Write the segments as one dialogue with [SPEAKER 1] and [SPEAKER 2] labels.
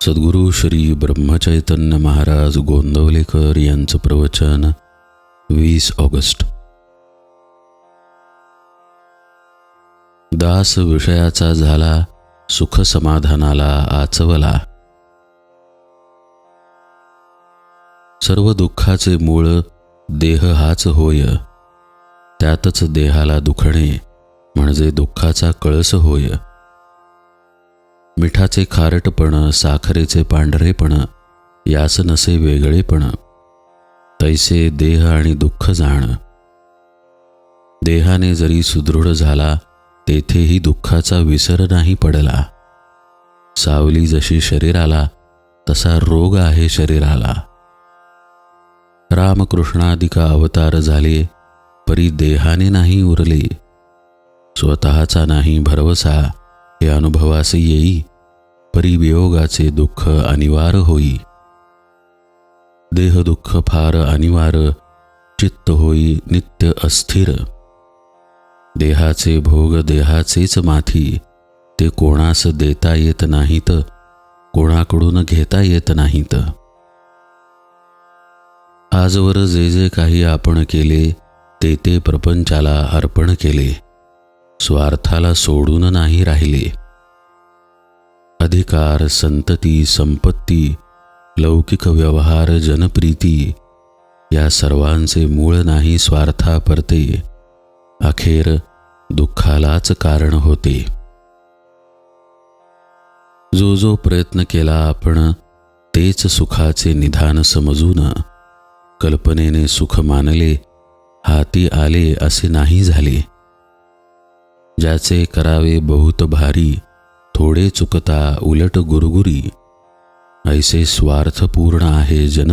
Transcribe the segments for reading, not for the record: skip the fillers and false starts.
[SPEAKER 1] सद्गुरू श्री ब्रह्मचैतन्य महाराज गोंदवलेकर यांचं प्रवचन 20 ऑगस्ट. दास विषयाचा झाला, सुख समाधानाला आचवला. सर्व दुःखाचे मूळ देह हाच होय. त्यातच देहाला दुखणे म्हणजे दुःखाचा कळस होय. मिठाचे खारटपण, साखरेचे पांढरेपण, यास नसे वेगळेपण. तैसे देह आणि दुःख जाण. देहाने जरी सुदृढ झाला, तेथेही दुःखाचा विसर नाही पडला. सावली जशी शरीराला, तसा रोग आहे शरीराला. रामकृष्णादिका अवतार झाले, परी देहाने नाही उरले. स्वतःचा नाही भरवसा, हे अनुभवास येई, परी वियोगाचे दुःख अनिवार्य होई. देह दुःख फार अनिवार्य, चित्त होई नित्य अस्थिर. देहाचे भोग देहाचेच माथी, ते कोणास देता येत नाहीत, कोणाकडून घेता येत नाहीत. आजवर जे जे काही आपण केले, ते प्रपंचाला अर्पण केले. स्वार्थाला सोडून नाही राहिले. अधिकार, संतती, संपत्ती, लौकिक व्यवहार, जनप्रीती, या सर्वांचे मूळ नाही स्वार्थापरते, अखेर दुःखालाच कारण होते. जो जो प्रयत्न केला आपण, तेच सुखाचे निधान समजून कल्पनेने सुख मानले, हाती आले असे नाही झाले. ज्याचे करावे बहुत भारी, थोडे चुकता उलट गुरगुरी. ऐसे स्वार्थपूर्ण आहे जन,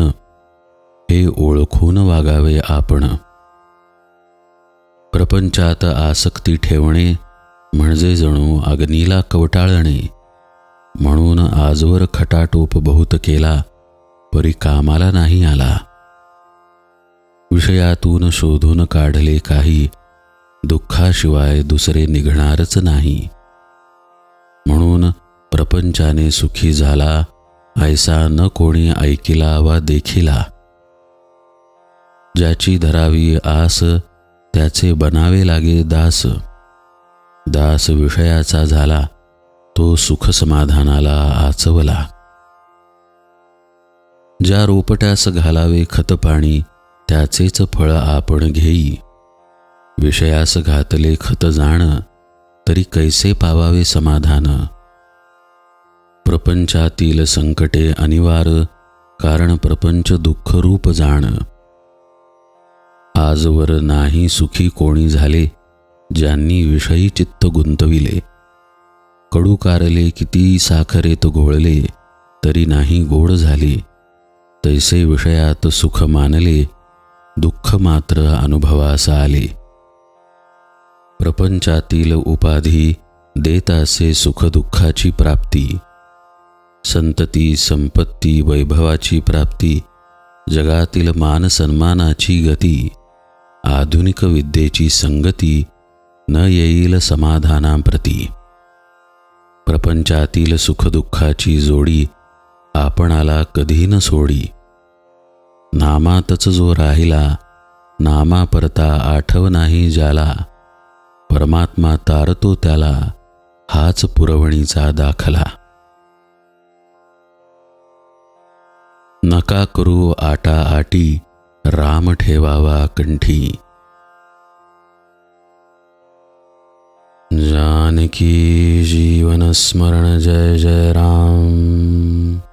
[SPEAKER 1] हे ओळखून वागावे आपण. प्रपंचात आसक्ती ठेवणे म्हणजे जणू अग्नीला कवटाळणे. म्हणून आजवर खटाटोप बहुत केला, परी कामाला नाही आला. विषयातून शोधून काढले काही, दुःखाशिवाय दुसरे निघणारच नाही. म्हणून प्रपंचाने सुखी झाला, ऐसा न कोणी ऐकिला वा देखिला. ज्याची धरावी आस, त्याचे बनावे लागे दास. दास विषयाचा झाला, तो सुख समाधानाला आचवला. ज्या रोपट्यास घालावे खतपाणी, त्याचेच फळ आपण घेई. विषयास घातले खत जाण, तरी कैसे पावावे समाधान. प्रपंचातील संकटे अनिवार्य, कारण प्रपंच दुःखरूप जाण. आजवर नाही सुखी कोणी झाले, ज्यांनी विषयी चित्त गुंतविले. कडू कारले किती साखरेत घोळले, तरी नाही गोड झाले. तैसे विषयात सुख मानले, दुःख मात्र अनुभवास आले. प्रपंचातील उपाधी देत असे सुखदुःखाची प्राप्ती. संतती, संपत्ती, वैभवाची प्राप्ती, जगातील मान सन्मानाची गती. आधुनिक विद्येची संगती, न येईल समाधानाप्रती. प्रपंचातील सुखदुःखाची जोडी, आपणाला कधी न सोडी. नामातच जो राहिला, नामा परता आठव नाही ज्याला. परमात्मा तारतो त्याला, हाच पुरवणीचा दाखला. नका करू आटाआटी, राम ठेवावा कंठी. जानकी जीवन स्मरण जय जय राम.